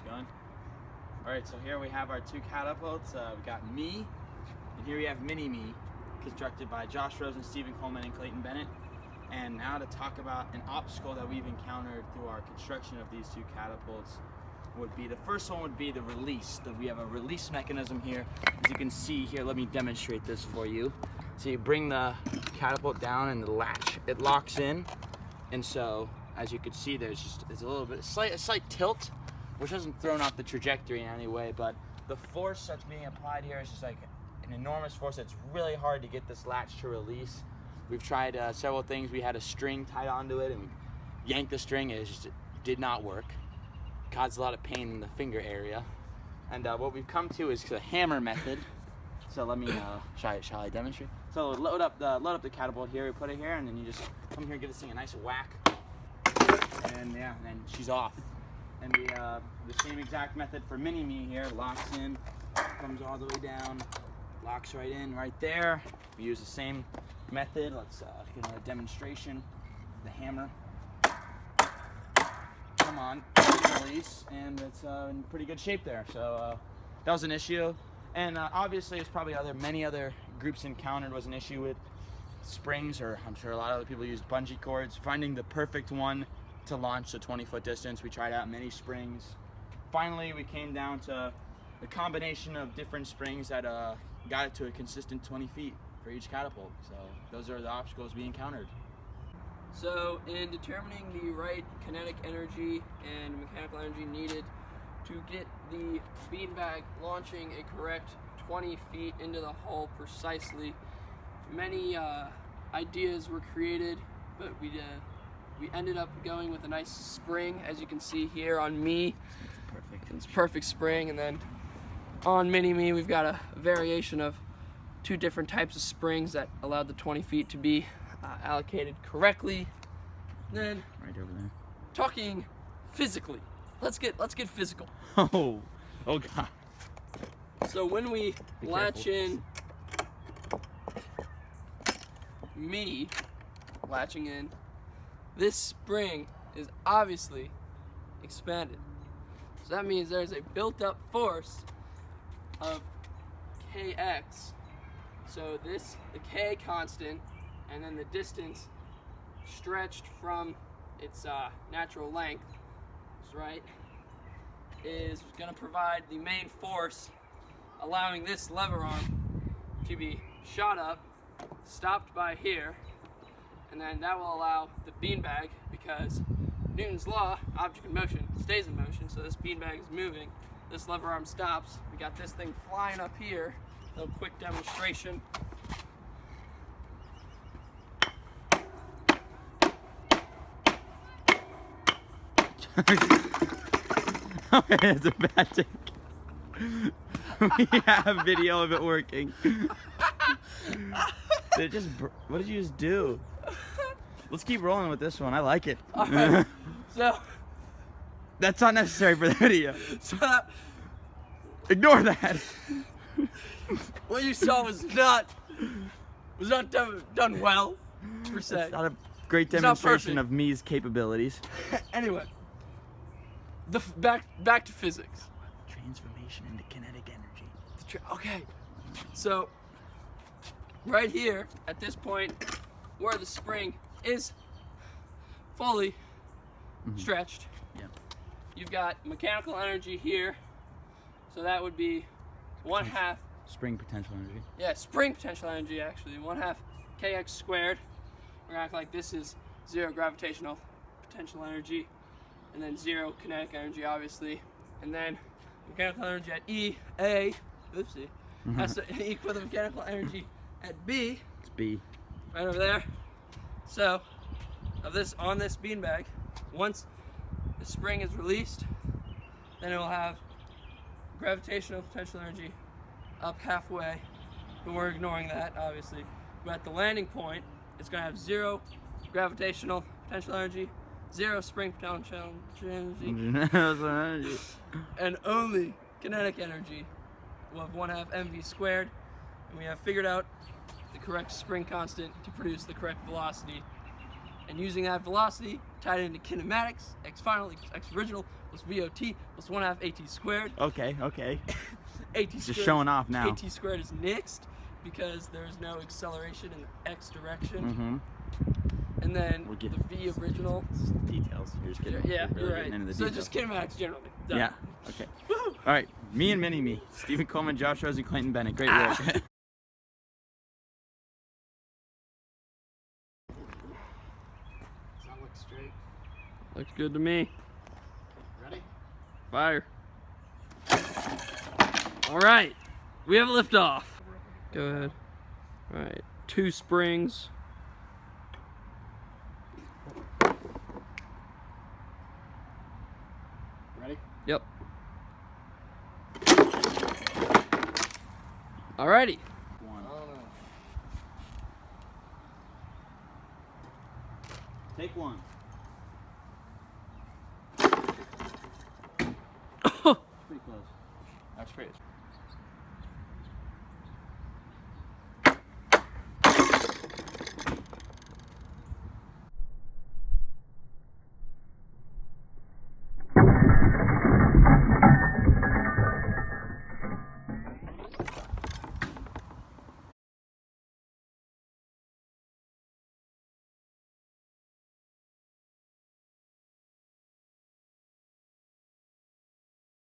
going. Alright, so here we have our two catapults. We got Me, and here we have Mini Me, constructed by Josh Rosen, Stephen Coleman, and Clayton Bennett. And now to talk about an obstacle that we've encountered through our construction of these two catapults would be, the first one would be the release. We have a release mechanism here. As you can see here, let me demonstrate this for you. So you bring the catapult down and the latch, it locks in. And so, as you can see, there's a little bit, a slight tilt, which hasn't thrown off the trajectory in any way, but the force that's being applied here is just like an enormous force. It's really hard to get this latch to release. We've tried several things. We had a string tied onto it and we yanked the string, and it did not work. Caused a lot of pain in the finger area. And what we've come to is the hammer method. So let me, shall I demonstrate? So load up the catapult here, we put it here, and then you just come here and give this thing a nice whack. And yeah, and then she's off. And the same exact method for Mini Me here, locks in, comes all the way down, locks right in, right there. We use the same method. Let's get another demonstration. The hammer. Come on, release, and it's in pretty good shape there. So that was an issue. And obviously, it's probably many other groups encountered was an issue with springs, or I'm sure a lot of other people used bungee cords. Finding the perfect one to launch the 20-foot distance. We tried out many springs. Finally, we came down to the combination of different springs that got it to a consistent 20 feet for each catapult. So those are the obstacles we encountered. So in determining the right kinetic energy and mechanical energy needed to get the beanbag launching a correct 20 feet into the hull precisely, many ideas were created, but we ended up going with a nice spring, as you can see here on Me. Perfect. It's perfect spring, and then on Mini Me we've got a variation of two different types of springs that allowed the 20 feet to be allocated correctly. And then Right over there. talking physically, let's get physical. Oh God. So when we latch in Me, latching in, this spring is obviously expanded. So that means there's a built-up force of kx. So the k constant, and then the distance stretched from its natural length, right, is going to provide the main force, allowing this lever arm to be shot up, stopped by here, and then that will allow the beanbag, because Newton's law, object in motion, stays in motion, so this beanbag is moving, this lever arm stops, we got this thing flying up here. A little quick demonstration. Okay, it's a bad take. We have video of it working. What did you just do? Let's keep rolling with this one. I like it. All right. So that's not necessary for the video. So Ignore that. what you saw was not done well, per se. It's not a great demonstration of Me's capabilities. Anyway, back to physics. Transformation into kinetic energy. Okay, so right here at this point, where the spring is fully stretched, you've got mechanical energy here. So that would be 1/2 spring potential energy. Yeah, spring potential energy, actually. 1/2 kx squared. We're gonna act like this is 0 gravitational potential energy, and then 0 kinetic energy, obviously. And then mechanical energy at has to equal the mechanical energy at B. It's B. Right over there. So, on this beanbag, once the spring is released, then it will have gravitational potential energy up halfway, but we're ignoring that, obviously. But at the landing point, it's going to have 0 gravitational potential energy, 0 spring potential energy, and only kinetic energy. We'll have 1/2 mv squared, and we have figured out the correct spring constant to produce the correct velocity and using that velocity tied into kinematics, x final equals x original plus VOT plus 1/2 AT squared. Okay. AT Just squared, showing off now. AT squared is nixed because there's no acceleration in the x direction. Mm-hmm. And then We'll get the V original. details. You're just getting, Yeah, really you're getting right. into the So details. just kinematics generally. Done. Yeah. Okay. Woo! All right. Me and Mini-Me. Stephen Coleman, Josh Rose, and Clayton Bennett. Great work. Does that look straight? Looks good to me. Ready? Fire. All right, we have a liftoff. Go ahead. All right, 2 springs. Ready? Yep. Alrighty. One. I don't know. Take one. Pretty close. That's great.